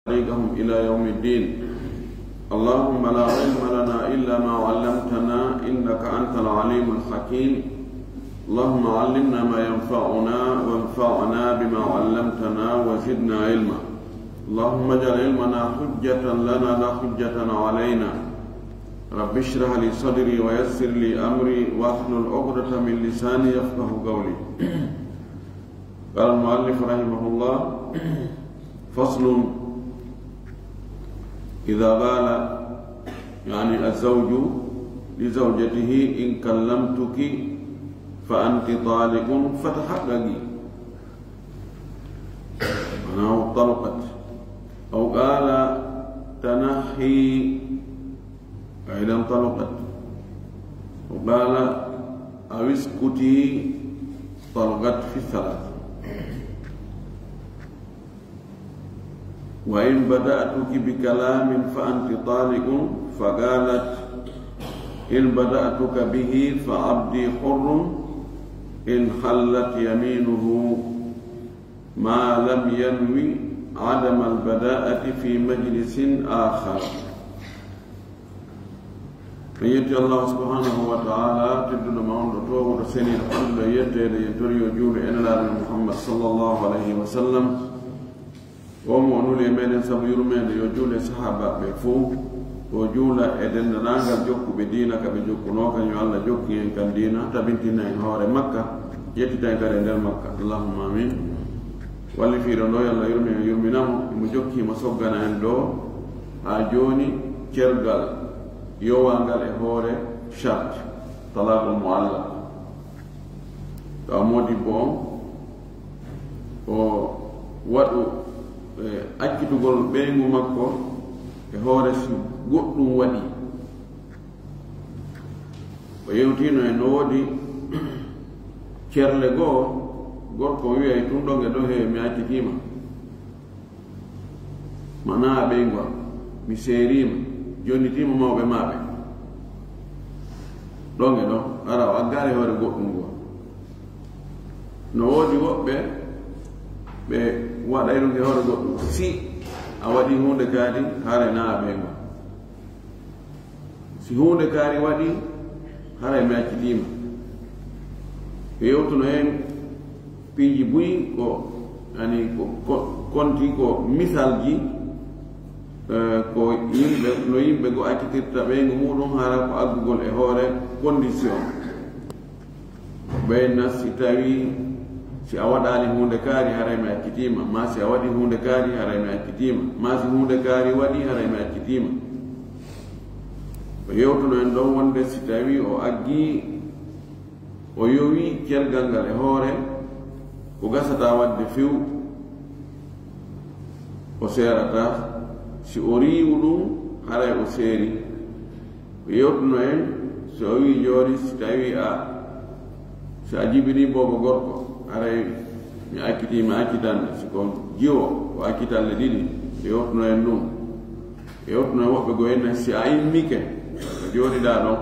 عليهم إلى يوم الدين. اللهم لا علم لنا إلا ما علمتنا إنك أنت العليم الحكيم. اللهم علمنا ما ينفعنا وانفعنا بما علمتنا وزدنا علما. اللهم اجعل علمنا حجة لنا لا حجة علينا. رب اشرح لي صدري ويسر لي أمري واحلل عقدة من لساني يفقه قولي. قال المؤلف رحمه الله: فصل: إذا قال يعني الزوج لزوجته إن كلمتك فأنت طالق فتحققي، معناه طلقت. أو قال تنحي أيضا طلقت. وقال أو اسكتي طلقت في الثلاث. وإن بدأتك بكلام فأنت طالق، فقالت إن بدأتك به فعبدي حر إن حلت يمينه ما لم ينوي عدم البداءة في مجلس آخر. يتي الله سبحانه وتعالى تدل معون رتوه رسيني الحمد يتي ليتري وجول إننا محمد صلى الله عليه وسلم ومعنو لمن سب يرمين يجول صحابة بفو وجول إذن نانغال جوكو بدينك بجوكو نوكا يوالا جوكي إن كان دينا تبنتنا إن هوري مكة يتي تنكر إن مكة. اللهم آمين. واللي في رنو يلا يرمينام مجوكي مسوغانا إندو آجوني كيرغال يوانغال إهوري شرط طلاق المعلق تأمودي بون وواتو accitugol ɓeygu makko e hoore si goɗɗum waɗi o yewtino e no woodi cerle goo gorko wiya ɗum ɗon e ɗo he mi accitima mana ɓeygu am mi seerima jonnitima mawɓe maɓe ɗon e ɗon ara o aggare hoore goɗɗum goo. No woodi woɓɓe ɓe waɗay ɗum e hoore goɗɗum si a waɗi hunde kaari haray na a ɓeygo, si hunde kaari waɗi haray mi accitima. ɓe yewtuno hen piiji buyi ko ani ko konti ko misalji ko yimɓe no yimɓe go accitirta ɓeygu muɗum hara ko aggugol e hoore condition ɓeyna si tawi si a waɗali hunde kaari haray mi accitima, ma si a waɗi hunde kaari haray mi accitima, ma si hunde kaari waɗi haray mi accitima. O yewtuno en ɗon wonde si tawi o aggi o yowi kelgal ngal e hoore ko gasata wadde few o seerata, si o riiwu ɗum haray o seeri. O yewtuno en so o wi jooni si tawi si a jibini bobo gorko haray mi accitima accitande, siko jiwo o accitalle ɗiɗi. ɓe yewtuno en ɗum, ɓe yewtuno en woɓɓe go henna si a immike o jooɗiɗa ɗon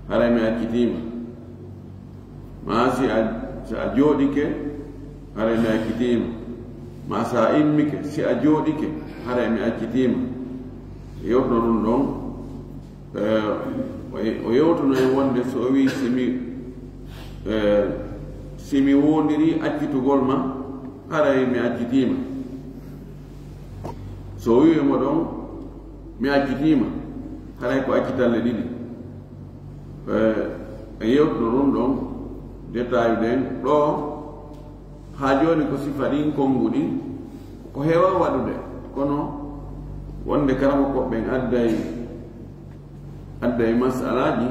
haray mi accitima, ma si a jooɗike haray mi accitima, ma sa immike si a jooɗike haray mi accitima. ɓe yewtuno ɗum ɗon. O yewtuno en wonde so o wi simi wondiri accitugol ma haray mi accitima, so wiwimo ɗon mi accitima haray ko accitalle ɗiɗi. E yewtuno ɗum ɗon détail ɗen ɗo ha joni ko sifa ɗin konnguɗi ko heewa waɗude, kono wonde karama koɓɓen adday masalaji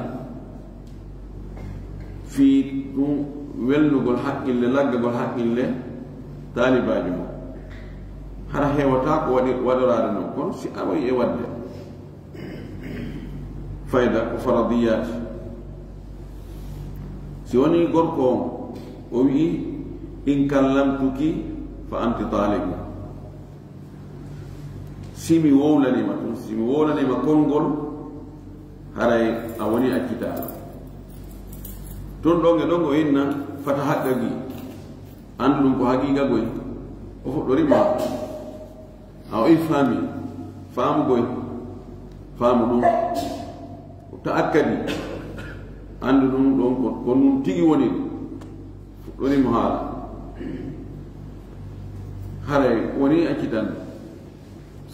fi ɗum wellugol haqqille, laggagol haqqille taalibaji mum hara heewata ko waɗorade noon. kono si a wayi e wadde fayda ko faradiyat. si woni gorko on o wi in kallamtuki fa anti taliqu, simi wowlanima tun, simi wowlanima konngol haray a woni accitaɗo ton ɗon e ɗon o inna fata haqqagi andu ɗum ko haqiqa goy o fuɗɗorima أو إفهامي فهم قوي فهم دون تأكدي عند دون كون تيجي وني مهارة هاي وني أكيدان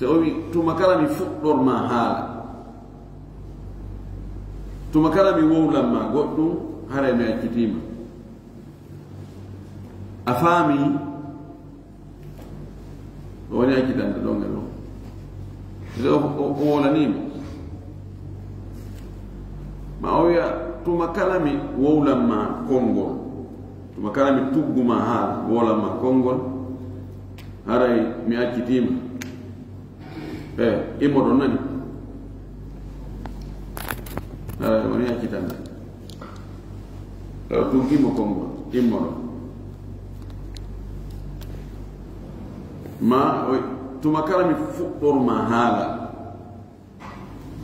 سأوي توما كلامي فقدر ما حال توما كلامي وولا ما قدو هاي ما أكيديما أفهمي وني أكيدان دون لون ولا نيم ما هو توما كلامي وولا ما كونغول توما كلامي توغو ما حال وولا ما كونغول هاي ما أكيديما imodo nani wani akitanda tugimo kongo imodo ma tumakala mi fuqor mahala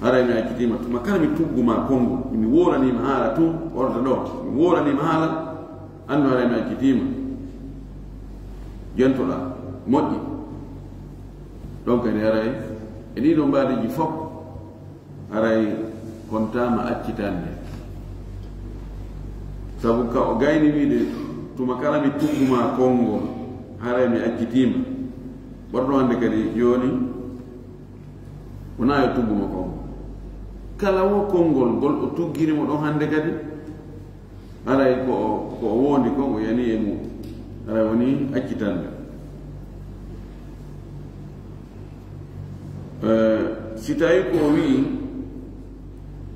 hara mi akitima tumakala mi tugu ma kongo mi wora ni mahala tu orda do mi wora ni mahala anno hara mi akitima jentola modi donc ne haray eni do mbaɗiji fof haray kontama accitande sabu ka o gayni wiide tuma kala mi tugguma konngol haray mi accitima ɓorɗo hande kadi joni wona yo tugguma konngol kala wo konngol ngol o tugginimo ɗon hande kadi haray ko o wondi kon o yani e mum haray woni accitande si tawi ko wi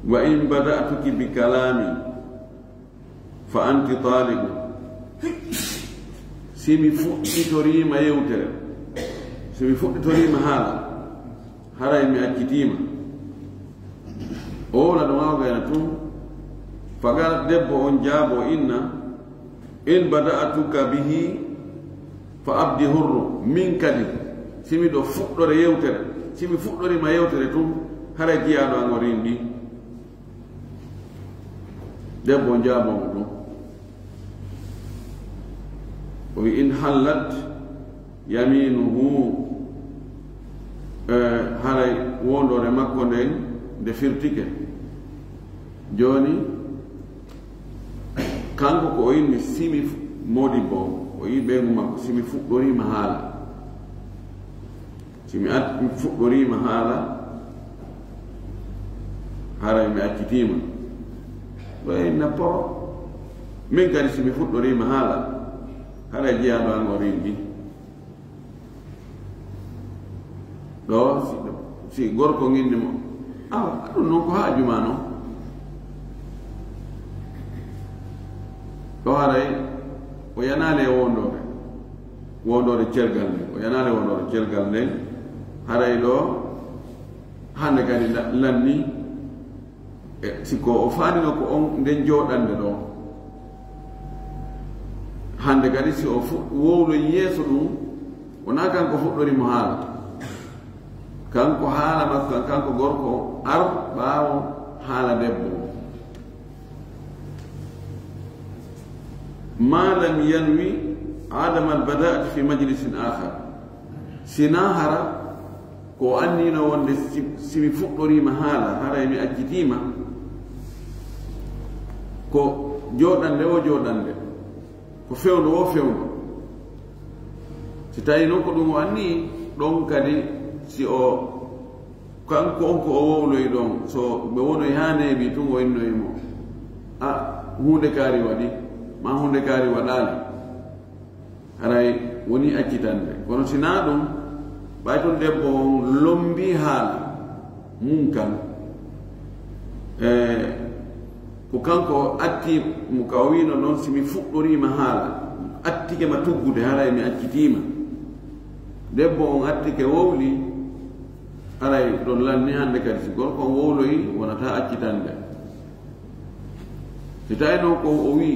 wa in bada'tuki bi kalami fa anti talibu si mi fuɗɗitorima yewtere si mi fuɗɗitorima haala haray mi accitima o wona ɗo mawgayna tun fagal debbo on jaabo inna in bada'tuka bihi fa abdi hurru min kadi si mi ɗo fuɗɗore yewtere si mi fuɗɗorima yewtere tun hara jiyaɗo an o rinɗi debbo jaabomo ɗum o wi in hallat yaminuhu haray wondore makko nden nde firtike joni kanko ko o yinmi simi modi bo o yi ɓeygu makko simi fuɗɗorima haala si mi fuɗɗorima haala haray mi accitima ɗo e napporo min kadi si mi fuɗɗorima haala haray jiyaɗo an o rinɗi ɗo si gorko ŋinnimo awa aɗum noon ko haajuma noon ɗo haray o yanale wondore cergal nden o yanale wondore cergal nden haray ɗo hande kadi lanni siko o faanino ko on nden jooɗande ɗo hande kadi si o wowlo yeeso ɗum wona kanko fuɗɗorimo haala kanko haala makko kanko gorko ar ɓaawo haala debbo ma lam yanwi adam albada'at fi majlisin akhar sina hara ko annino wonde simi fuɗɗorima haala haray mi accitima ko jooɗande o jooɗande ko fewndo o fewndo si tawi noon ko ɗum o anni ɗon kadi si o kanko on ko o wowloyi ɗon so ɓe wonoyi ha neeɓi tun o innoyimo a hunde kaari waɗi ma hunde kaari waɗaali haray woni accitande kono sina ɗum ɓay toon debbo on lombi haala mum kan ko kanko atti mo ka o wino noon simi fuɗɗorima haala attike ma tuggude haray mi accitima debbo on attike wowli haray ɗon lanni hande kadi si gorko on wowloyi wonata accitande si tawi noon ko o wi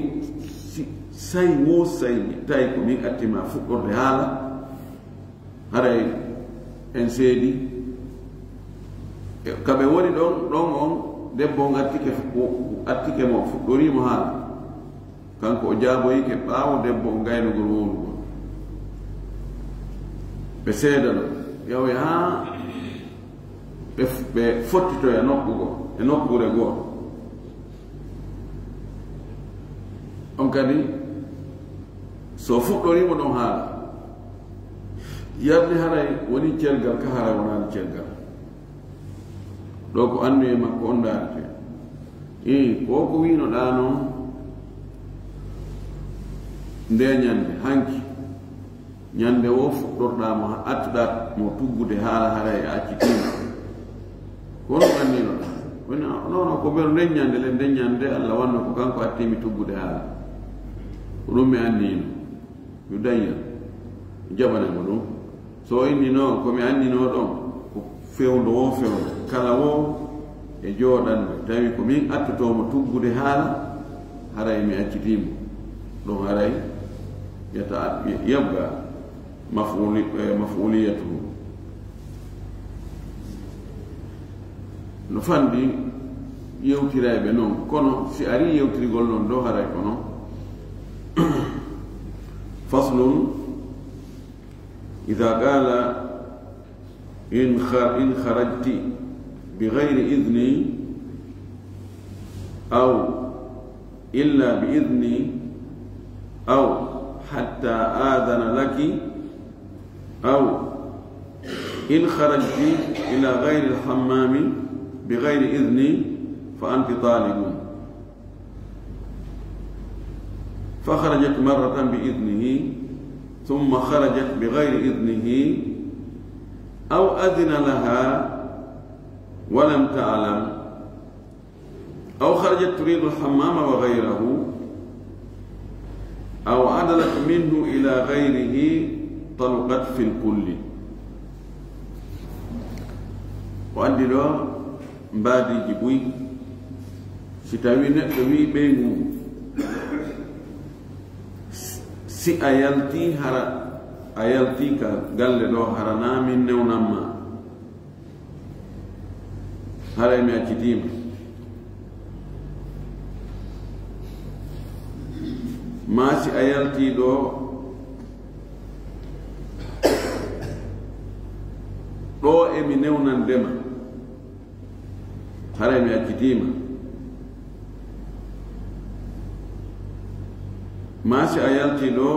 say wo sayni tawi ko min attima fuɗɗorde haala haray en seedi kaɓe woni ɗon on debbo on attike mo fuɗɗorimo haala kanko o jaaboyike ɓaawo debbo o gaynugol wowlugol ɓe seeda ɗo yaw ya be fottito e nokkure gooto on kadi so fuɗɗorimo ɗon haala yarde haray woni cergal ka haray wonaani cergal ɗo ko andu e makko on daarete ko ko winoɗa noon nde ñande hanki ñande wo fuɗɗorɗamo attuɗa mo tuggude haala haray a accitiima kono andinoɗa nono ko ɓeɗo nden ñande le nden ñande allah wanno ko kanko attimi tuggude haala ko ɗum mi andino mi daña jaɓanemo ɗum so inni noon komi andino ɗon ko fewndo wo fewndo kala wo e jooɗanɓe tawi ko min attotomo tuggude haala haray mi accitimo ɗon haray yabga maf'uliyatuhu no fandi yewtirayɓe noon kono si ari yewtirigol noon ɗo haray kono faslun ida qala in kharajti bigayri idni aw illa biidni aw hatta adana laki aw in kharajti ila gayri alhammami بغير إذني فأنت طالب فخرجت مرة بإذنه ثم خرجت بغير إذنه أو أذن لها ولم تعلم أو خرجت تريد الحمام وغيره أو عدلت منه إلى غيره طلقت في الكل وأندي له mbaadiji ɓuy si tawi neɗɗo wi ɓeygu si a yalti ka galle ɗo harana min newnanma haray mi accitima ma si a yalti ɗo emi newnandema haray mi accitima ma si a yalti ɗo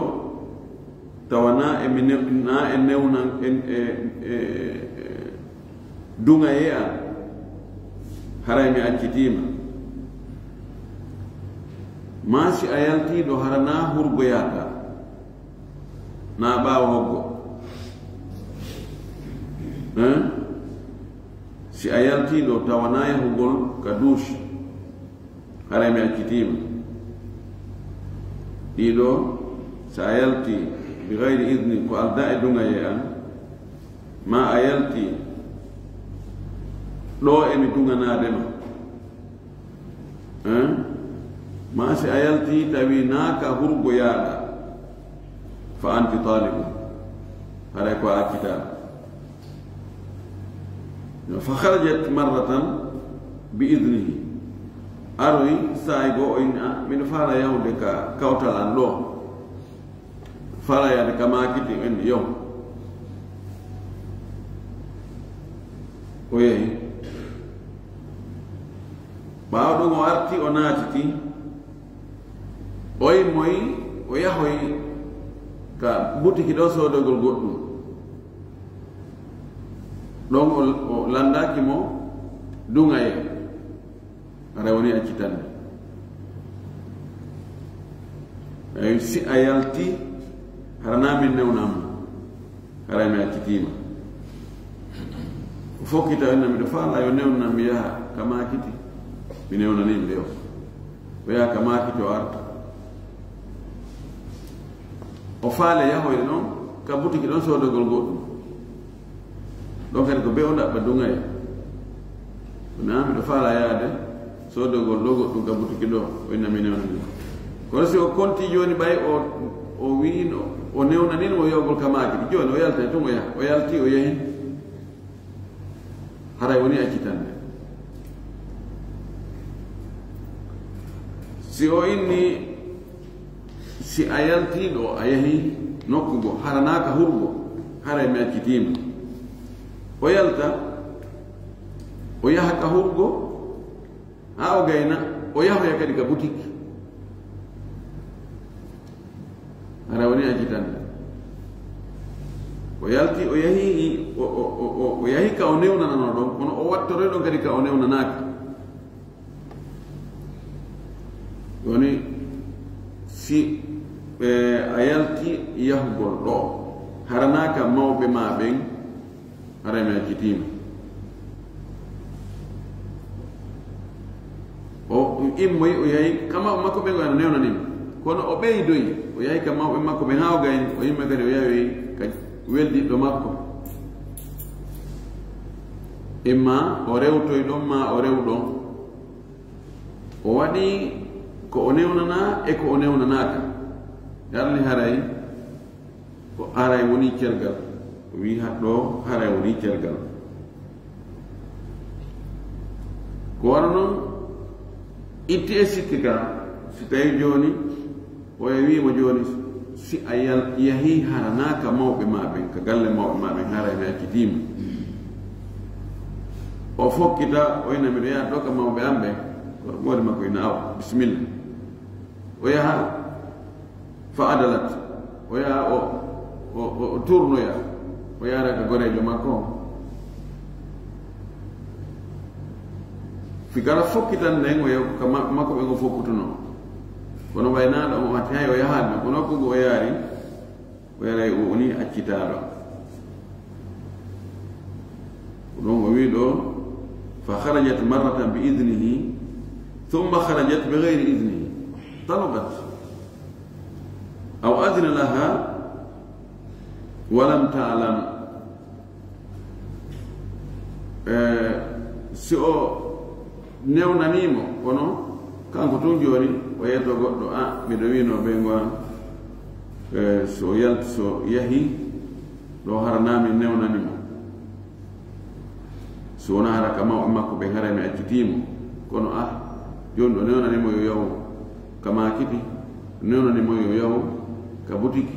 tawana emi na e newnan dungaye an haray mi accitima ma si a yalti ɗo harana hurgoyaka na ɓaawa hoggo si a yaltiɗo tawana yahugol ka douche haray mi accitima ɗiɗo so a yalti bi gayri idni ko alda e dungaye an ma a yalti ɗo emi dunganadema ma si a yalti tawi naaka hurgoyaɗa fa anti talibu haray ko a accitama فخرجت مرة بإذنه أروي سايبو إن من فارا يهود كوتال أندو فارا يهود كما كتي إن يوم ويه بعد ما أرتي أناتي أي موي ويهوي كبوتي كده سودا غلغوتو ɗon o landaki mo dungaye ara woni accitande ay si a yalti harana min newnama haray mi accitima fof kita enna miɗo faala yo newnam mi yaha kama kiti mi newnanimi nde o yaha kama kiti o arta o faale yahoyde noon ka butiki ɗon sodogol goɗɗum ɗon kadi ko be o ɗaɓɓa dungaye na miɗo faala yaade sodogol ɗo goɗɗum ka butiki ɗo o innami newnanimi kono si o konti joni ɓay o wino o newnanino o yewgol kamaki ɗi joni o yalta tun o yaha o yalti o yehi haray woni accitande si o inni si a yaltiɗo a yehi nokkugo haranaka hurgo haray mi accitima o yalta o yaha ka hurgo ha o gayna o yahoya kadi ka boutique ara woni ajitande o yalti o yahi o yahi ka o newnanano ɗon kono o wattore ɗon kadi ka o newnanaka woni si a yalti yahugol ɗo haranaka mawɓe ma ɓen harami accitima o immoyi o yahi ka mawɓe makko ɓen o ana newnanima kono o ɓeydoyi o yahi ka mawɓe makko ɓen ha o gayni o yimɓe kadi o yahi ka weldiɗɗo makko imma o rewtoy ɗon ma o rew ɗon o waɗi ko o newnana e ko o newnanaka yarni haray ko aray woni cergal wi haɗɗo haray woni cergal ko wara noon itti e sikki ka si tawi joni o wimo joni si a yahi haranaka mawɓe ma ɓen ka galle mawɓe ma ɓen haray mi accitima o fokkita o ina miɗo yaha ɗo ka mawɓe am ɓen mawde makko ina awa bisimilla o yaha fa adalat o yaha o tournoya o yara ka gorejo makko fi gara fokkitan nden o yaha ka makko ɓen o fokkutuno kono waynaɗo o watti hay o yahanɓe kono kogo o yaari o yaray o woni accitaɗo ɗum o wi ɗo fa harajat marratan bi idnihi thumma harajat bi gayri idnihi طلبت أو أذن لها ولم تعلم سئو نيونانيمو kono kanko tun joni o yeto goɗɗo miɗo wino ɓe ngoan so yalti so yahi ɗo haranami newnanimo so wona hara ka mawɓe makko ɓe harami accitimo kono joni ɗo newnanimo yo yahu ka makiti newnanimo yo yahu ka boutique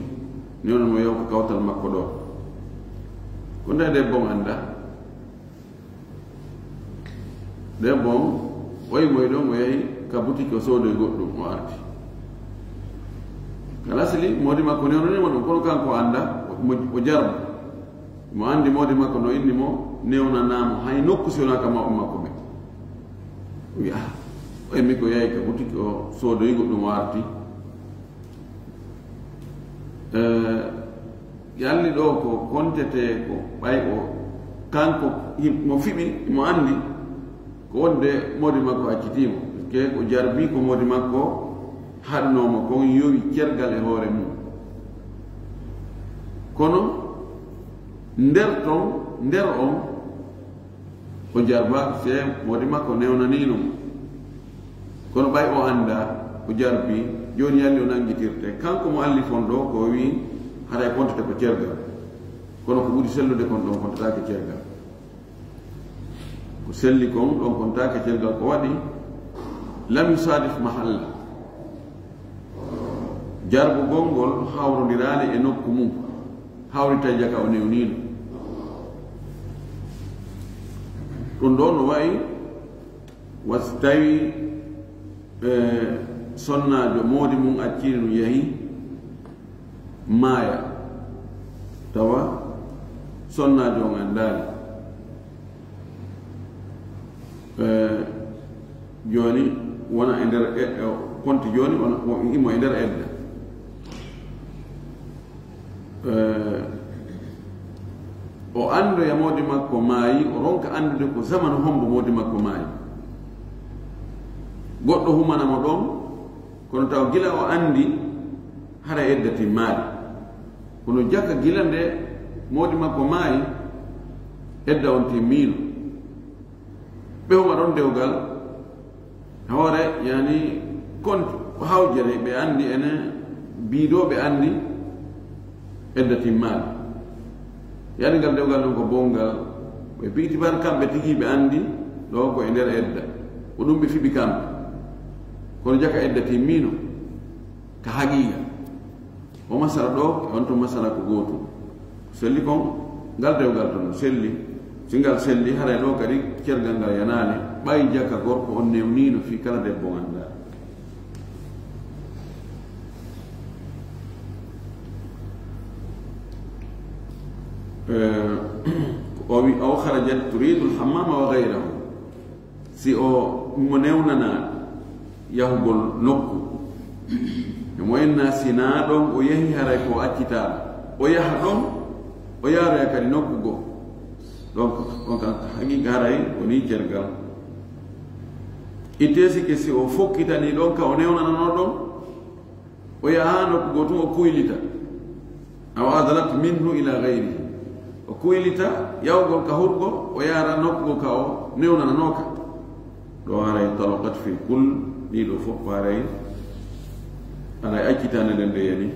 newnanimo yo yahu ka kawtal makko ɗo ko nde debbon anda debbon oymoy ɗon o yahi ka boutique o soodoy goɗɗum o arti kala sili modi makko newnanimo ɗum kono kanko anda o jarbo mo andi modi makko no inni mo newnanamo hay nokku si wona ka mawɓe makko ɓe wi oymi ko yahi ka boutique o soodoy goɗɗum o arti yalli ɗo ko kontete ko ɓay o kanko mo fiɓi mo andi ko wonde modi makko accitimo ke ko jarbi ko modi makko haɗnomo kon yowi cergal e hoore mum kono nder on o jarbaka se modi makko newnaninomo kono ɓay o anda o jarbi joni yalli o nangitirte kanko mo alli fon ɗo ko wi haɗa kontete ko cergal kono ko ɓuri sellude kon ɗon kontatake cergal ko selli kon ɗon kontake cergal ko waɗi lam yusadif mahalla jarbu gongol hawrodirani e nokku mum hawrita jaka o newnino ɗum ɗo no wayi wasi tawi sonnajo moodi mum accini no yahi maaya tawa sonnajo on andani joni wona e nder konti joni imo e nder edda o andoya moodi makko maayi o ronka andude ko zamanu hombo moodi makko maayi goɗɗo humanamo ɗon kono taw gila o andi hara edda timmaade kono jaka gila nde moodi makko maayi edda on timmino ɓe huma ɗon dewgal hoore yani konti o hawjere ɓe andi ene biidoɓe andi edda timmaade yani ngal dewgal ɗon ko bongal ɓe piiti ban kamɓe tigi ɓe andi ɗo ko e nder edda ko ɗum ɓe fiɓi kamɓe kono jaka edda timmino ka haqiqa o masala ɗo e on to masala ko gootum selli kon ngal dewgal ton selli singal selli haray ɗo kadi cergal ngal yanani ɓay jakka gorko on newnino fi kala debbo ganda أو خرجت تريد الحمام وغيره si o mo newnana yahugol nokku mo enna sina ɗon o yahi haray ko accitaɗo o yaha ɗon o yaroya kadi nokku goo donc on kan haqiqa haray woni cergal ittesi ke si o fokkitani ɗon ka o newnanano ɗon o yaha nokku goo tun o kuylita aw adalat minhu ila gayrihi o kuylita yawgol ka hurgo o yara nokkugo ka o newnananoka ɗo haray talaqat fi kul ɗiɗo fof haray aray accitane ɗen nde yani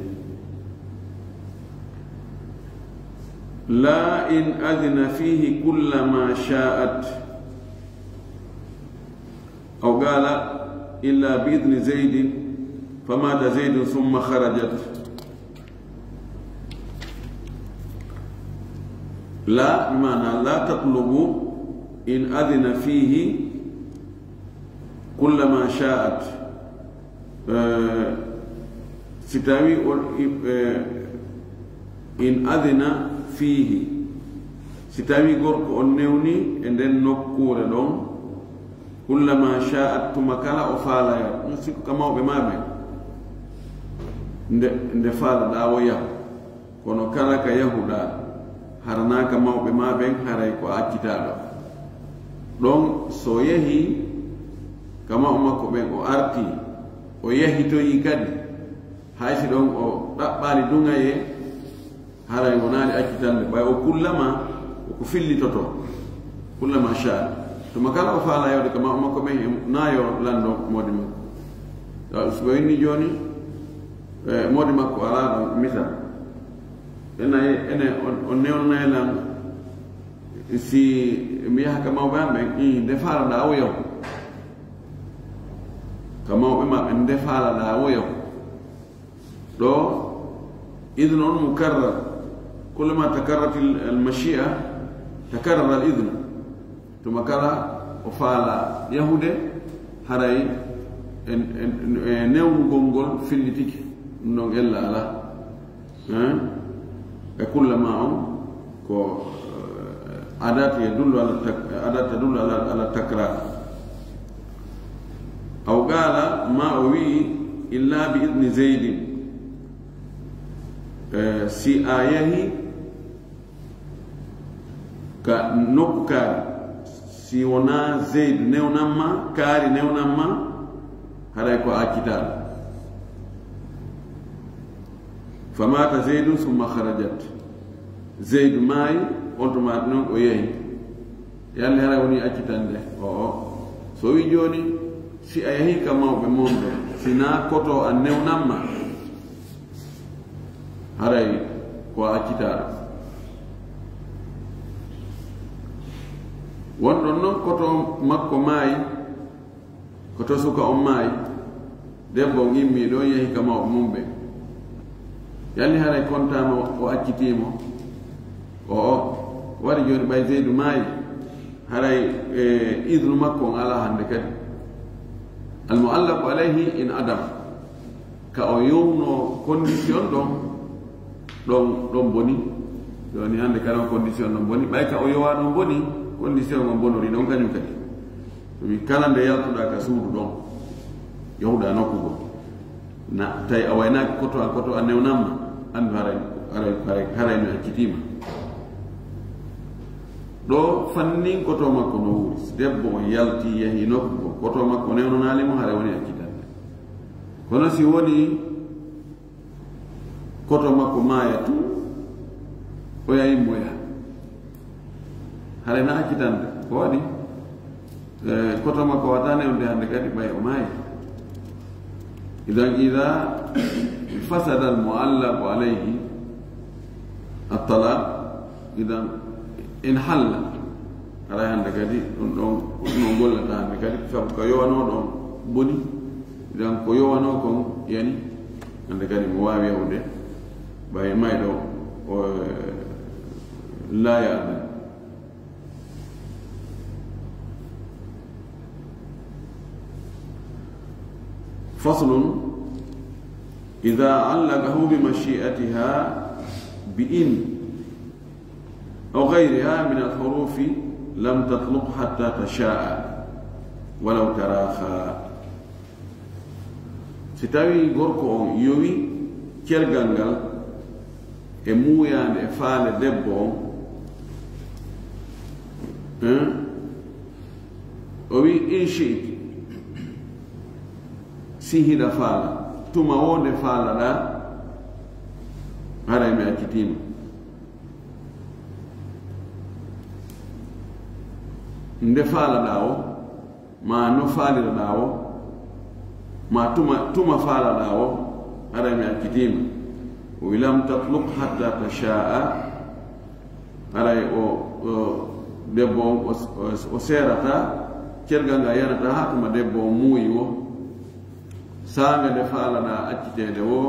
la in adina fihi kullama sha'at aw qala illa bi idni zaydin famata zaydun thumma kharajat لا بمعنى لا تطلبوا إن أذن فيه كلما شاءت ستاوي إن أذن فيه ستاوي غورك أنيوني إن نكور لهم كلما شاءت تمكلا أفالا نسيك كما بمامي ندفال داويا كونو كالك يهودا harnaka mawɓe ma ɓen haray ko accitaɗo ɗon so yehi kama o makko ɓen o arti o yehitoyi kadi haysi ɗon o ɗaɓɓani dungaye haray wonani accitande ɓay o kullama ko fillitoto kullama sha tuma kala o faala yewde kama o makko ɓen nayo lando modi makko so inni joni modi makko ala ɗon misal ene on newnanayi lan si mi yaha ka mawɓe am ɓen nde faalaɗa o yaw ka mawɓe ma ɓen nde faalaɗa o yaw ɗo idne on mukarrar kullama takarrat almachia takarrar al idne tuma kala o faala yahude haray newnugol ngol fillitiki ɗum ɗon ella ala كلما عادات تدل على التكرار أو قال ما أوي إلا بإذن زيد سي آيه كنكار سي ونا زيد نونما كاري نونما هذا يكون أكتاب فمات زيد ثم خرجت زيد ماي أوتومات نون وياي يالله هذا وني أكيدان ده so wi joni si a yahi ka mawɓe momɓe sina koto a newnamma haray ko accitaɗo wonɗon noon koto makko maayi koto suka on maayi debbo gimmi ɗo yahi ka mawɓe momɓe yalni haray kontama o accitimo o waɗi joni ɓay zeydu maayi haray idnu makko on ala hande kadi almuallaqu alayhi in adam ka o yowno condition ɗon boni joni hande kadi on condition ɗon boni ɓay ka o yowa ɗon boni condition on bonori ɗon kañum kadi ɗumi kala nde yaltuɗa ka suudu ɗon yowɗa nokkugo na tawi a waynaki koto a newnamma andu haray no accitima ɗo fannin koto makko no wuri debbo o yalti yahi nokkugo koto makko newnanalimo haray woni accitande kono si woni koto makko maaya tu o yayimmoya haray na accitande ko waɗi koto makko wata newnde hande kadi ɓay o maayi إذا فسد المعلق عليه الطلاق إذا انحل على عندك دي نقول لك عندك دي فكيوانو دون بني إذا كيوانو كون يعني عندك دي موابي هودي باي ما يدو لا يأذن فصل إذا علقه بمشيئتها بإن أو غيرها من الحروف لم تطلق حتى تشاء ولو تراخى ستاوي غوركو يوي كيرغانغال مويان فال دبو owi in shi'ti sihida fala tuma wonde fala da hara mi akitima nde fala dawo ma no falira dawo ma tuma fala dawo hara mi akitima ولم تطلق حتى تشاء على debbo o serata cergal nga yanata hatuma debbo o muuyi wo sanga nde faalana accitede wo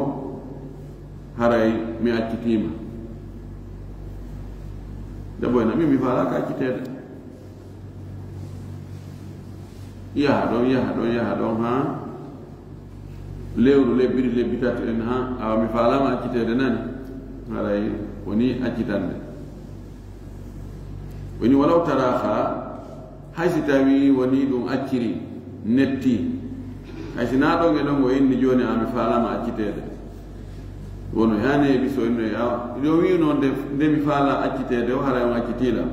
haray mi accitima debbo ena mi faalaka accitede yaha ɗon ha lewru lebbiɗi lebbi tati en ha awa mi faalama accitede nani haray woni accitande woni walaw taraha haysi tawi woni ɗum acciri netti haysi na ɗon e ɗon o inni joni ami faalama accitede wono hani biso inno ɗo wi noon nde mi faala accitede o hara on accitila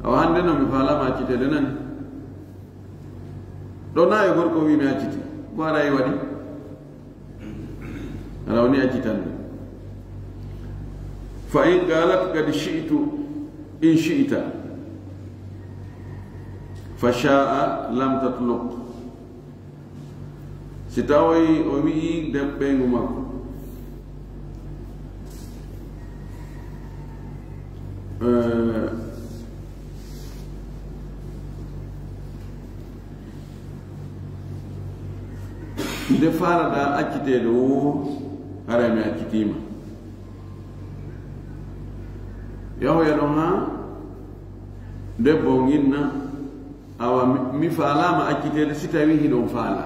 awa hande no mi faalama accitede nani ɗo na e gorko wi mi acciti ko ara e waɗi ala woni accitande fa in qalat kad shi'tu in shi'ta فشاء لم تطلق ستاوي ومي دبين مكو دفارة دا أكتيد و هرمي أكتيما يهو يدوها دبو نينا awa mi faalama accitede si tawi hiɗon faala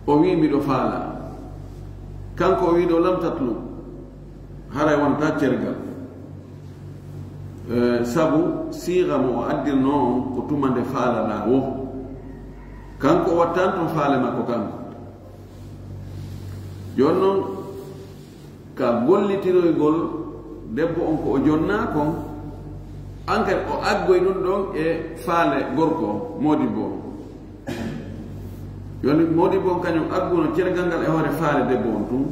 o wi miɗo faala kanko o wiɗo lam tatlu haray wonta cergal sabu siiga mo o addirno on ko tumande faalaɗa wo kanko o wattan ton faale makko kanko joni noon ka gollitiroygol debbo on ko o jonna kon ankadi o aggoy ɗum ɗon e faale gorko modibbo joni modibbo on kañum agguno cergal ngal e hoore faale debbo on tun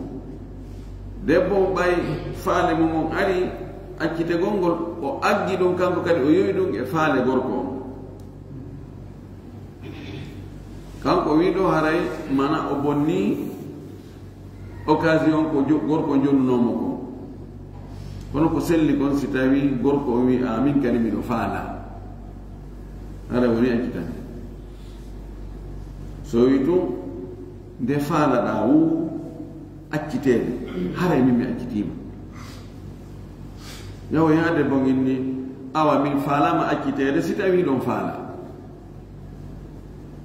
debbo on ɓay faale mum on ari accitegol ngol o aggi ɗum kanko kadi o yowi ɗum e faale gorko on kanko o wiɗo haray mana o bonni occasion ko gorko jonnunomo ko kono ko selli kon si tawi gorko o wi amin kadi miɗo faala ara woni accitande so wi tum nde faalaɗa wu accitede haray min mi accitima yawo yaade bon inni awa min faalama accitede si tawi ɗon faala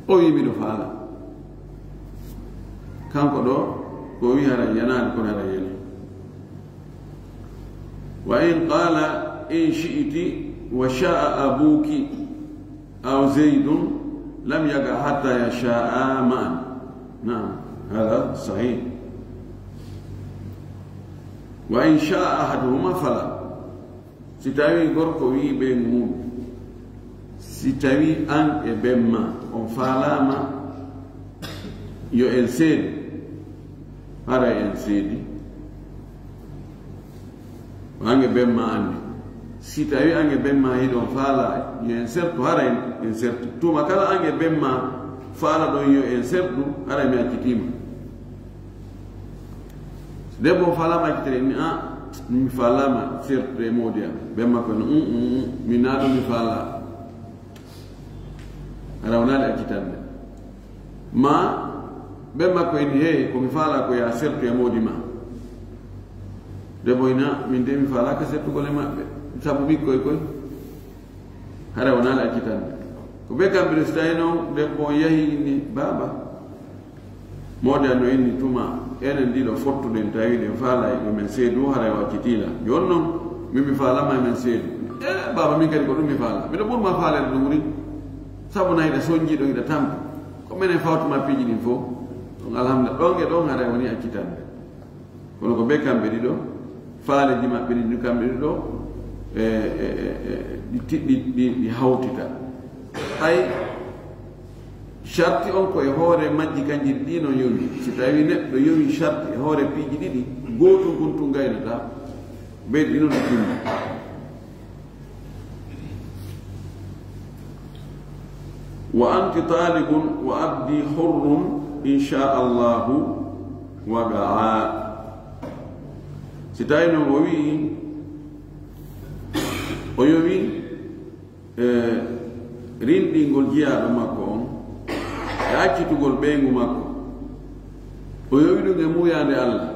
o wi miɗo faala kanko ɗo ko wi hara yanade kono hara yani وإن قال إن شئت وشاء أبوك أو زيد لم يقع حتى يشاء معا نعم هذا صحيح وإن شاء أحدهما فلا ستاوي غوركوي بين ستاوي أن بما فالاما يو إنسيد هذا إنسيدي ange bemma ande si tawi ange bemma hiɗon faala yo en sertu hara en sertu tuma kala ange bemma faala ɗon yo en sertu hara mi accitima debbo faalama accitere mi mi faalama sertude e mawdi am bemma kono mi naɗo mi faala hara wonade accitande ma bemma ko en heewi komi faala ko ya sertu e mawdi ma debbo ina min de mi faalaka settugol e maɓɓe sabu ɓikkoy koy hara wonaale accitande ko be kamɓe so tawi noon debbo yahi ni baaba mode no inni tuma enen ɗiɗo fottuɗen tawi ɗen faala e men seedu haray wakkitiila joni noon min mi faalama e men seedu baba min kadi ko ɗum mi faala miɗo ɓurma faalede ɗum ri sabu nayiɗa soñjiɗo iɗa tampa ko minen fawtuma piiji ɗin fof ɗum alhamdulillah ɗon e ɗon haray woni accitande kono ko be kamɓe ɗiɗo faaleji maɓɓe ɗi kamɓe ɗiɗo ɗi hawtita hay sharti on koye hoore majji kanji ɗi no yowi si tawi neɗɗo yowi sharti e hoore piiji ɗiɗi gootu guntu gaynata ɓeyɗi ɗi noon ɗo timmi wa anti talibun wa abdi hurrun inchallahu wagaa si tawi noon o wii o yowi rinɗingol jiyaɗo makko on e accitugol ɓeygu makko o yowi ɗum e muyande Allah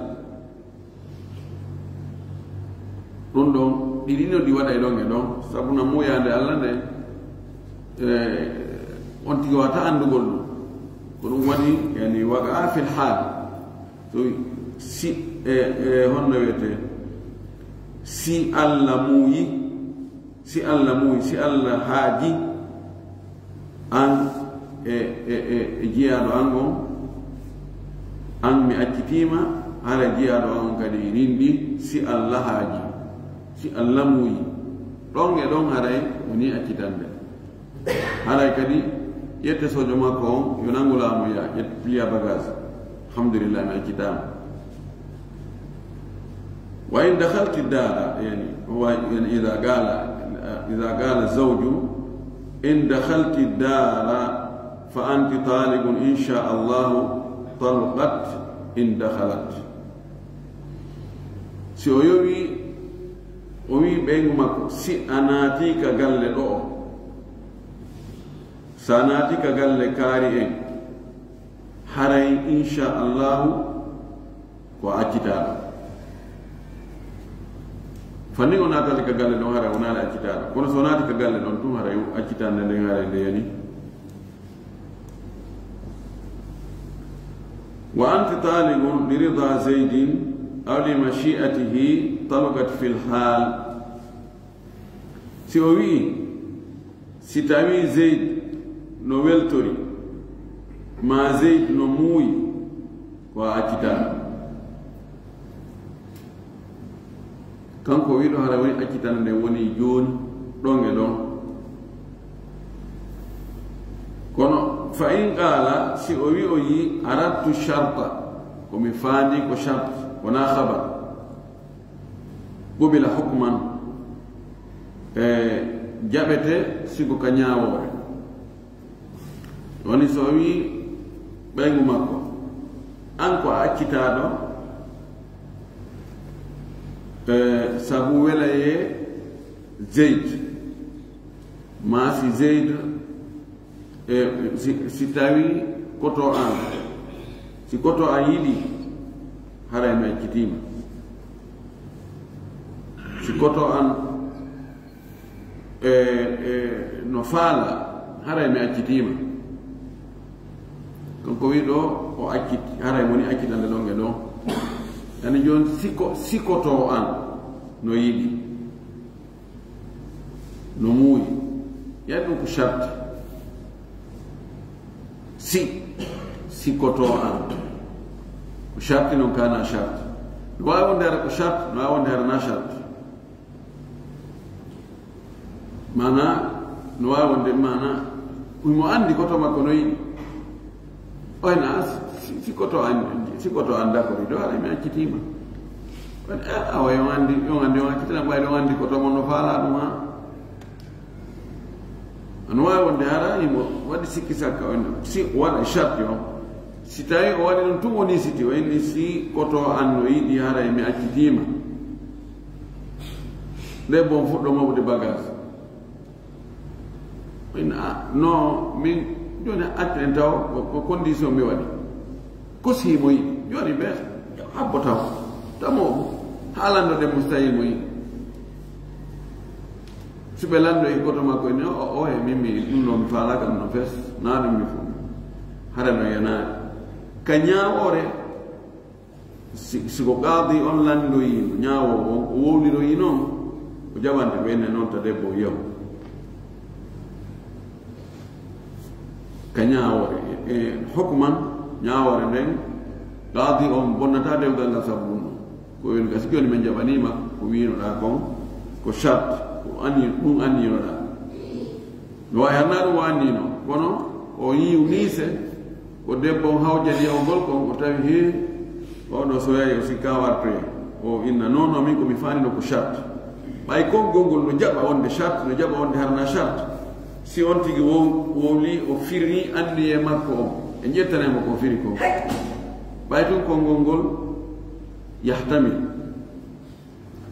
ɗum ɗon ɗiɗino ɗi waɗa e ɗon e ɗon sabu no muyande Allah nde on tigi wata andugol ɗum ko ɗum waɗi yani waga fil hal so si honno wiyete si Allah muuyi si Allah haaji an e jiyaɗo an on an mi accitima hara jiyaɗo an kadi rindi si Allah haaji si Allah muuyi ɗon e ɗon haray woni accitande haray kadi ƴette sojo makko on yo nangulamo ya ƴette pliya bagage alhamdulillah mi accitama wa in dakhalti dara yani إذا قال الزوج إن دخلت الدار فأنت طالب إن شاء الله طلقت إن دخلت si o yowi o wi ɓeygu makko si a naati ka galle ɗo sa naati ka galle kaari en haray inchallahu ko accitaɗo fanni o naatati ka galle ɗon haray o naali accitaɗo kono so naati ka galle ɗon tum haray accitande nden haray nde yani wa anti talibun li rida zeydin aw li machiatihi talugat fi lhal si o wii si tawi zeyd no weltori ma zeyd no muuyi ko accitaɗo kanko wiɗo hara woni accitande nde woni jooni ɗon e ɗon kono fa in qaala si o wi o yi aradtu sharta komi faandi ko shart wona habar qubila hukman jaɓete sigo ka ñaawoore woni so wi ɓeygu makko an ko accitaɗo sabu welaye zeyd ma si zeyd si tawi koto an si koto an yiɗi haray mi accitima si koto an no faala haray mi accitima kanko wi ɗo o acciti haray woni accitande ɗon e ɗon yani joni sikoto an no yiɗi no muuyi yani ɗum ko charte sikoto an ko charte noon kana charte no wawi wonde hara ko charte no wawi wonde hara na charte mana no wawi wonde mana mo andi koto makko no yiɗi oyna sikoto an d'accord ɗo haɗa mi accitima awa yo andi on accitina ɓayde o andi koto mon no faala ɗum ha no wawi wonde hara imo waɗi sikki sakka si waɗa charte o si tawi o waɗi ɗum tum woni siti o inni si koto an no yiɗi haray mi accitima nde bon fuɗɗo mawde bagage no min joni accen taw ko condition mi waɗi ko simo yiɗi joni ɓe habbo taw tamomo haalando de mo so tawi mo yiɗi sibelando e goto makko ni o e mimi dum no mi faala kam no fes na dum mi fu hada no yana kanyawore sigo qadi on lando yi nyaawo o wowliro yi non o jabante bene non ta debbo yow kanyawore e hukman nyawore den qadi on bonnata dewgal la sabun ko en gaski on men jabanima ko wiino da ko shart ani ɗum anninoɗa no wawi hannaɗum o annino kono o yi unise ko debbo on hawjani yawgol kon o tawi he oɗo so yahi o sikka wartoye o inna noon min komi fanino ko charte ɓay konngol ngol no jaɓa wonde charte no jaɓa wonde harna charte si on tigi wowli o firri anndi e makko on e ƴettanemo ko firi ko ɓay tun konngol ngol yahtamil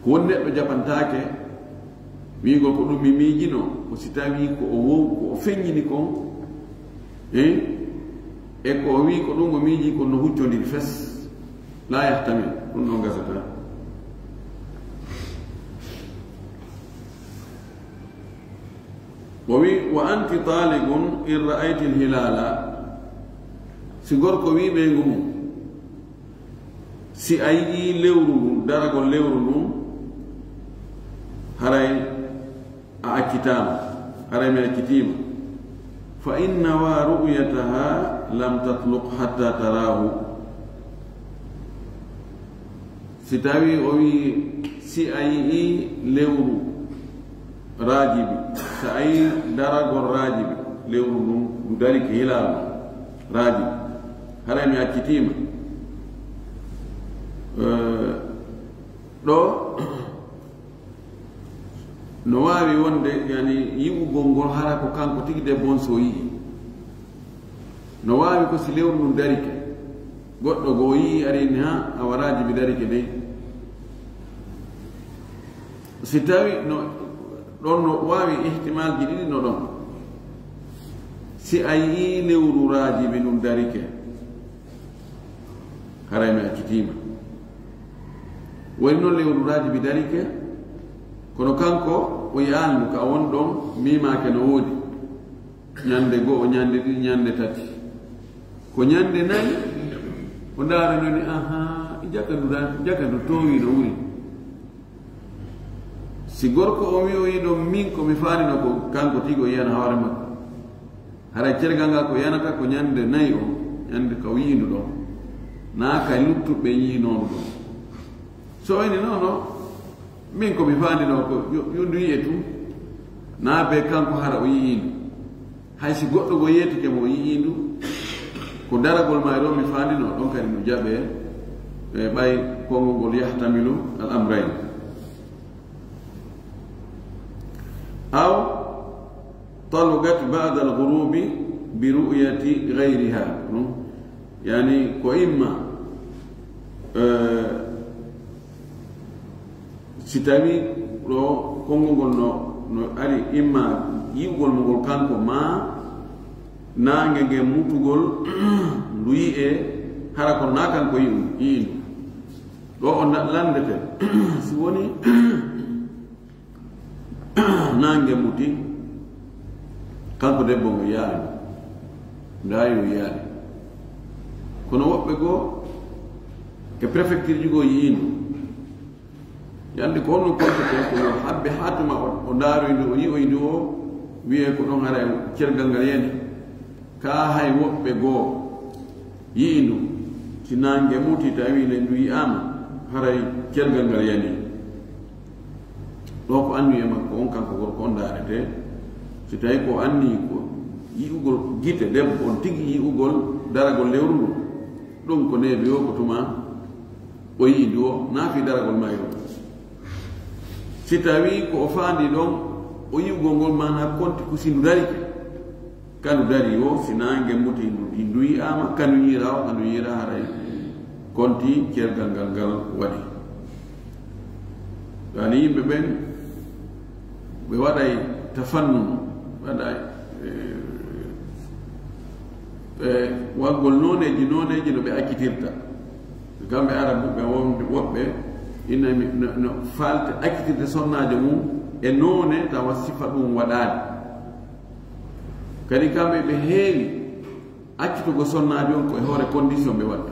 ko won neɗɗo jaɓantake wiigol ko ɗum mi miijino ko si tawi ko o wow ko o feññini kon e ko o wi ko ɗum o miiji ko no huccondiri fes la yahtamil ɗum ɗo gasata o wi wa anti talibun in ra'ayti lhilala si gorko wi ɓeygu mum si a yii lewru ndun daragol lewru ndun haray a akkitama haray mi akkitima fa innawa ru'yataha lam tatluq hatta tarahu si tawi o wi si a yii lewru rajibi so a yii daragol rajibi lewru ndun ndu dari ko hilalu rajibi haray mi akkitima ɗo no waawi wonde yani yi'ugol ngol hara ko kanko tigi debbo on so yi'i no waawi ko si lewru ndun darike goɗɗo goo yi'i arini ha a waraji bi darike dey si tawi no ɗon no waawi ihtimal ji ɗiɗi no ɗon si a yi'i lewru rajibi ndun darike haray mi accitima woni noon lewru rajibi darike kono kanko o yaalnu ka won ɗon mimake no woodi ñande goo ñande ɗiɗi ñande tati ko ñande nayi o ndaaranoni aha jakandu towi no wuri si gorko o wi o yiɗo min komi faanino ko kanko tigi o yiyana hoore makko haray cergal ngal ko yanata ko ñande nayi o ñande ka yiindu ɗon naa kay luttuɓe yii noon ɗon so wayni noono min komi faandino ko yundu yiye tum naa be kanko hara o yiindu hay si goɗɗo go yeetike mo o yiindu ko daragol ma ɗo mi faandino ɗon kadi no jaɓe e ɓay konngol ngol yahtamilu al amrayn aw talugat bada al ghurubi bi ru'yati gayriha yani ko imma si tawi ɗo konngol ngol no ari imma yi'ugol mo ngol kanko ma naange nge mutugol ndu yi'e hara ko naa kanko yi'indu ɗo o landete si woni naange muti kanko debbo mo yaani ndaayi o yaani kono woɓɓe goo e préfecture ji goo yi'indu yande ko honno kontete ko yo habbe hatuma o ndaaroyndi o yi'oyndi o wiye ko ɗon hara cergal ngal yani ka hay woɓɓe goo yi'indu si nange muti tawi le ndu yi'ama haray cergal ngal yani ɗo ko annu e makko on kanko gorko on ndaarete si tawi ko anni ko yi'ugol gite debbo on tigi yi'ugol daragol lewru ndu ɗum ko neebi o ko tuma o yi'indi o naafi daragol mayro si tawi ko o faandi ɗon o yi'ugol ngol mana konti ko si ndu darike kandu dari o si nange muti ndu yi'ama kandu yiira o kandu yiira haray konti cergal ngal ngal waɗi yani yimɓe ɓen ɓe waɗay tafannum waɗay waggol noneji no ɓe accitirta kamɓe arabu ɓe woɓɓe ina no falte activité sonnaajo mum e noone tawa sifa ɗum waɗaade kadi kamɓe ɓe heewi accitugo sonnaajo on ko e hoore condition ɓe waɗde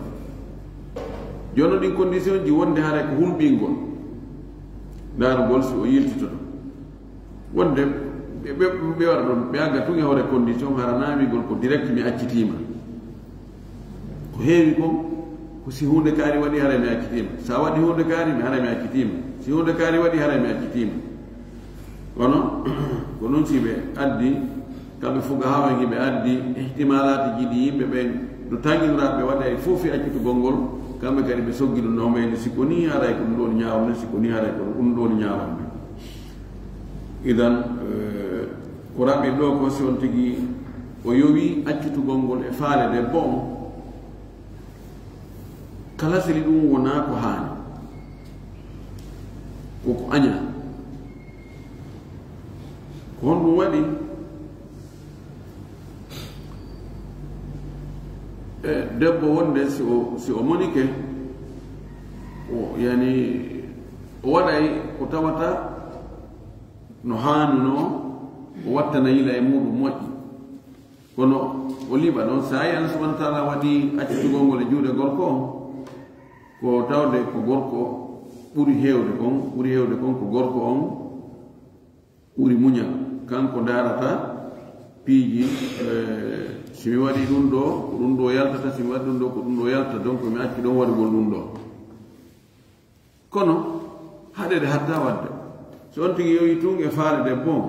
jooni ɗin condition ji wonde hara ko hulɓingol daarugol si o yiltitoto wonde ɓe waɗa ɗon ɓe agga tun e hoore condition hara naamigol ko direct mi accitiima ko heewi kon ko si hunde kaari waɗi hara mi accitiima sa waɗi hunde kaari mi hara mi accitiima si hunde kaari waɗi hara mi accitiima kono ko noon si ɓe addi kamɓe fuga hawangi ɓe addi ihtimalati jiɗi yimɓe ɓen no tanginiraɓe waɗa e fof fi accitugol ngol kamɓe kadi ɓe soggi ɗum nomayde siko ni haray ko ɗum ɗo ni ñaawne siko ni haray ko ɗum ɗo ni ñaawanɓe idan ko raɓi ɗo ko si on tigi o yowi accitugol ngol e faale de bon kala sili ɗum wona ko haani koko aña ko hon ɗum waɗi debbo wonde si o monike o yani o waɗay ko tawata no haanuno o wattana yila e muɗum moƴƴi kono o liɓa ɗon sa yi Allah subhanahu wa taala waɗi accitugol ngol e juuɗe gorko ko tawde ko gorko ɓuri heewde kon ko gorko on ɓuri muñal kanko darata piiji simi waɗi ɗum ɗo ko ɗum ɗo yaltata simi waɗi ɗum ɗo ko ɗum ɗo yaltata donc mi acci ɗon waɗugol ɗum ɗo kono haɗede hatta wadde so on tigi yoyi tun e faale debbon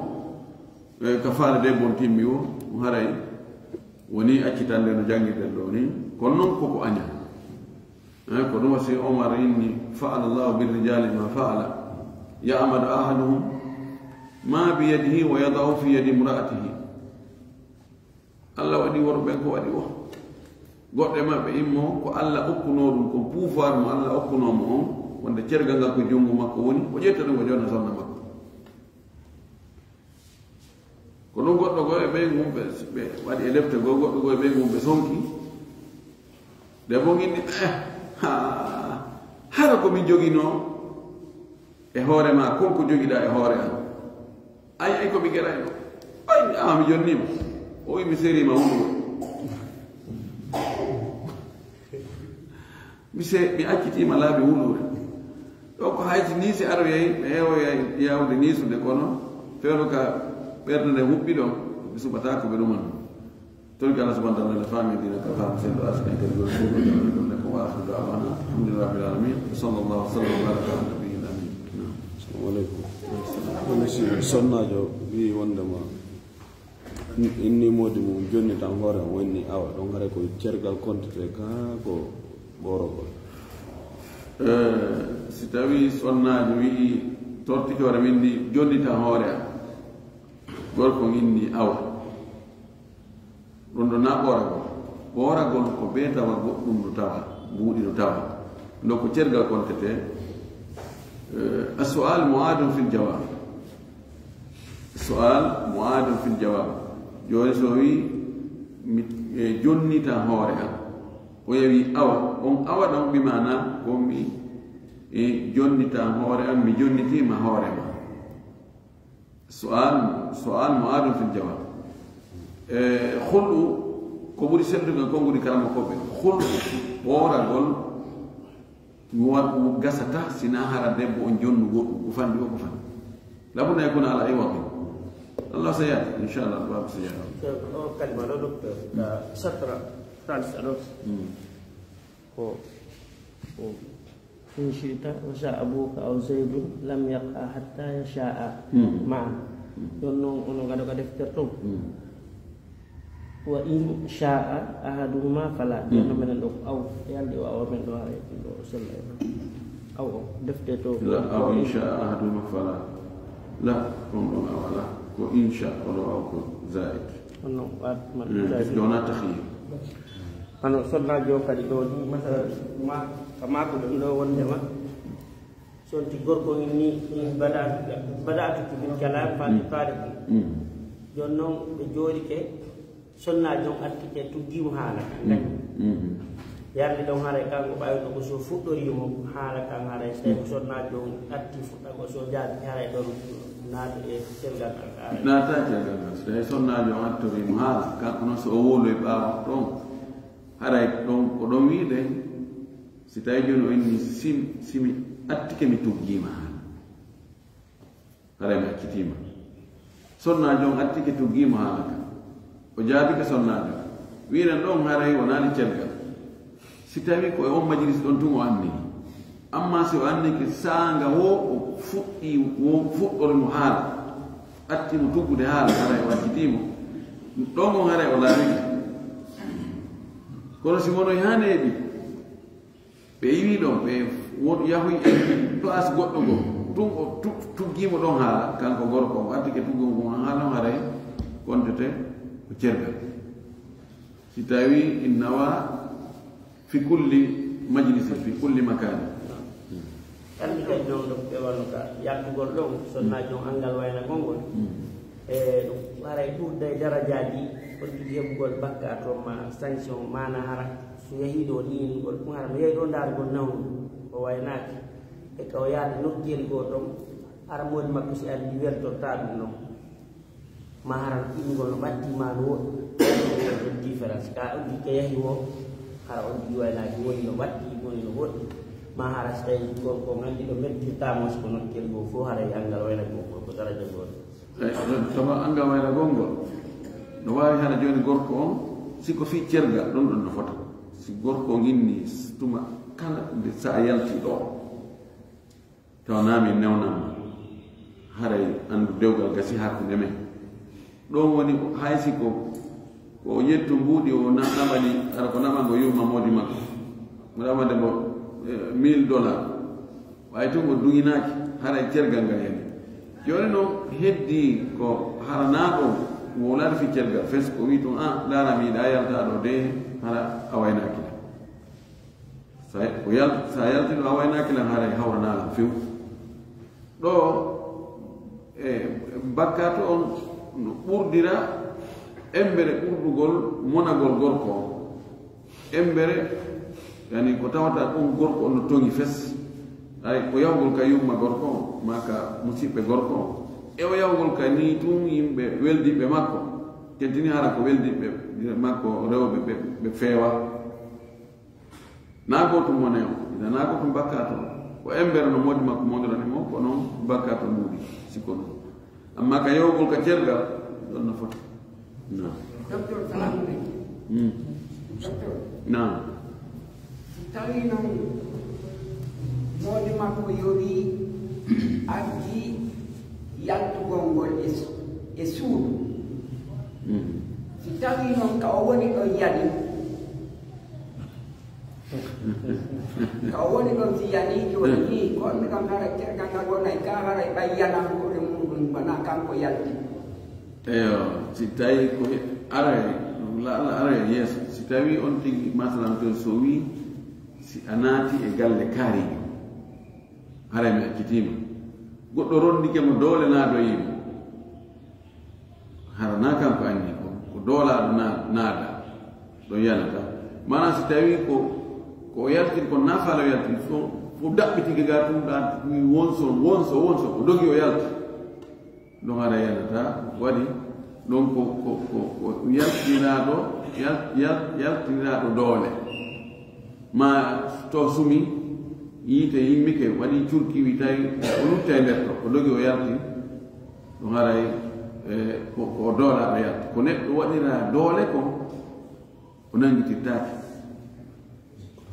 ka faale debbon timmi o haray woni accitande no jangirɗen ɗo ni kono noon koko aña ko ɗum wasi omar inni faala llahu birrijali ma faala yamadu ahaduhum ma biyadihi wa yadau fi yadi imraatihi allah waɗi worɓe ko waɗi o goɗɗe maɓɓe immo ko allah okkuno ɗum ko pouvoir mo allah okkunomo on wonde cergal ngal ko junngo makko woni o ƴetta ɗum o jonna sonna makko ko ɗum goɗɗo go e ɓey mum ɓe waɗi e defte goo goɗɗo go e ɓey mum ɓe sonki nde bo ginni hara komin joginoo e hoore ma konko jogiɗa e hoore am ay komi gerayno ay mi jonnima o wi mi serima hundugo mi accitima laabi hulure ɗo ko hayti niisi aroyay ɓe heewoya yawde niisude kono feewno ka ɓerde nde huɓɓi ɗon ɓe suɓata ko ɓe ɗuman tolki Allah subhanahu wa taala faami dina ka faam sendo askan kadi gol fuɗo ɗum ne ko waahiru da'wana alhamdulillahi rabbil alamin sallallahu sallam wa baraka ala nabiyyina amin assalamu aleykum kono si sonnajo wi wondema inni modi mum jonni tan hoore wonni awa ɗon hara ko cergal kontete ka ko ɓorogol si tawi sonnajo wi tortiki hoore min ndi jonni tan hoore am gorko inni awa ɗum ɗo na ɓoragol ko ɓe tawa goɗɗum ɗo tawa mbuuɗi ɗo tawa ndo ko cergal kontete السؤال معاد في الجواب السؤال معاد في الجواب joni so wi mi jonnita hoore am o yawi awa on awa ɗon bimana komi jonnita hoore am mi jonnitima hoore ma sual muadum fil jawab hulɗu ko ɓuri seddugal konngudi karama koɓe hulɗu ɓooragol mu gasata sina hara debbo on jonnu goɗɗum ko fandi o ko fandi labuna yakuna ala ay waqi الله سيأتي إن شاء الله الباب سيأتي. كلمة لو دكتور سطر ثالث إن شئت وشاء أبوك أو زيد لم يقع حتى يشاء معا يونو غادو دفترتم وإن شاء أحدهما فلا يونو من أو يالدي أو من دو أو دفترتم لا أو إن شاء أحدهما فلا لا ولا وإن شاء الله أو زائد دون تخيير أنا صلى جو كذي دوني مثلا ما كما كل لو وندما سنتي غوركو ني بدأت بالكلام فالطارق جونو بجوري كي سنة جون أتكي تديم حالا yardi ɗon haray kanko ɓayno ko so fuɗɗorimo haala kan haray so tawi ko sonnajo atti fuɗɗa ko so jaabi haray ɗon naata e cellal al naata cellal ngal so tawi sonnajo on attorimo haala kanko noon so o woloy ɓaawa ɗon haray ɗon ko ɗon wiide si tawi joni o inni simi attike mi tuggima haala haray mi accitima sonnajo on attike tuggima haala ka o jaabike sonnajo wiiren ɗon haray wonaani cellal si tawi ko e on majalis ɗon tun o anni amma si o annike saanga wo o fuɗɗi wo fuɗɗorimo haala attimo tuggude haala haray o accitimo ɗon on haray o laarike kono si wonoy haa neeɓi ɓe yiwi ɗon ɓe yahoy e place goɗɗo ngo tun o tuggimo ɗon haala kanko gorko o attike tuggol ngo haala on haray kontete ko cergal si tawi innawa fi kulli majlisin fi kulli makani andi kadi noon ɗo ɓe walluka yattugol ɗon sonnaji on angal wayna gongol e ɗum haray ɓurde darajaji on ɗiɗi heɓugol bakka to ma sanction mana hara so yahiɗo ni gol ɗum hara mi yehi ɗo dargol nawnu o waynaki e ka o yaade nokkeli goo ɗon ara modi makko si andi weltorta ɗum noon ma hara ɗingol no ɓattima no woɗɗi différence ka on ɗi ke yahi o hara on ɗi waynaki woni no ɓatti woni no woɗɗi ma hara so tawi gorko andi ɗo mettirtamo siko nokkel goo fof haray angal wayna gongol ko daraja gol tama angal wayna gongol no wawi hara joni gorko on siko fi cergal ɗon ɗon no fota si gorko ginni tuma kala nde sa yalti ɗo tawanami newnama haray andu dewgal gasi hakkude men ɗon woni hay siko ko yetto mbuuɗi o naɓani ara ko naɓango yuma modi makko mo naɓande mo $1000 way tun o duginaki haray cergal ngal hen joni noon heddi ko haranaɗo wolade fi cergal fes ko wi tun laarami yiɗa yalta ɗo de hara a waynaki sa yalti ɗo a waynaki lan haray hawranalan few ɗo bakka to on no ɓurdira embere ɓurdugol monagol gorko o embere yani ko tawata ɗum gorko on no toŋi fes ay ko yawgol ka yumma gorko o maka musiɓɓe gorko o e o yawgol ka ni tun yimɓe weldiɓe makko keddini hara ko weldiɓe makko rewɓe ɓe feewa naa gotum wone o ina naa gotum bakka to ko embere no modi makko moderanimo ko noon bakka to mbuuɗi sikko ɗum amma ka yawgol ka cergal ɗon no fota Docteur salamu aleykum. Docteur. Naam. Tawi noon moodi makko yowi addi yaltugol ngol e suudu. Si tawi noon ka o woni ɗon yani ka o woni ɗon si yani joni ni gonɗo kam hara cergal ngal wonay ka haray ɓay yanankoɗe muɗum wona kanko yalti. Eyo si tawi ko ara yeeso si tawi on tigi masalan to so wi si a naati e galle kaarijo haray mi accitima goɗɗo rondike mo doole naadoyimo hara na kanko anni ko doolaɗo naada ɗo yanata mana si tawi ko yaltin ko nafalo yaltin fo daɓɓitike ga tumɗa wonson o dogi o yalti ɗon hara yanata waɗi ɗon ko yaltiraɗo doole ma to sumi yiite yimmike waɗi curkiwi tawi o lutta e nder to ko dogi o yalti ɗum haray ko doolaɗo yalti ko neɗɗo waɗira doole ko o nangitirtaki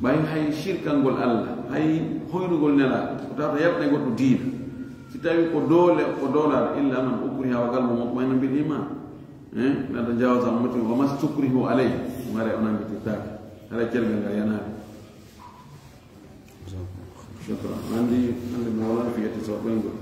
ɓay hay shirkal ngol Allah hay hoynugol nela ko tawata yaltane goɗɗo diina si tawi ko doole ko doolaɗo illa man ukriha wa qalbu mutmainun bil iman neɗɗo jawata moti wa mas tukrihu alayhi ɗum haray o nangitirtaki haray cergal ngal yanade shukran andi mi wolano fiyette so ɓoyngol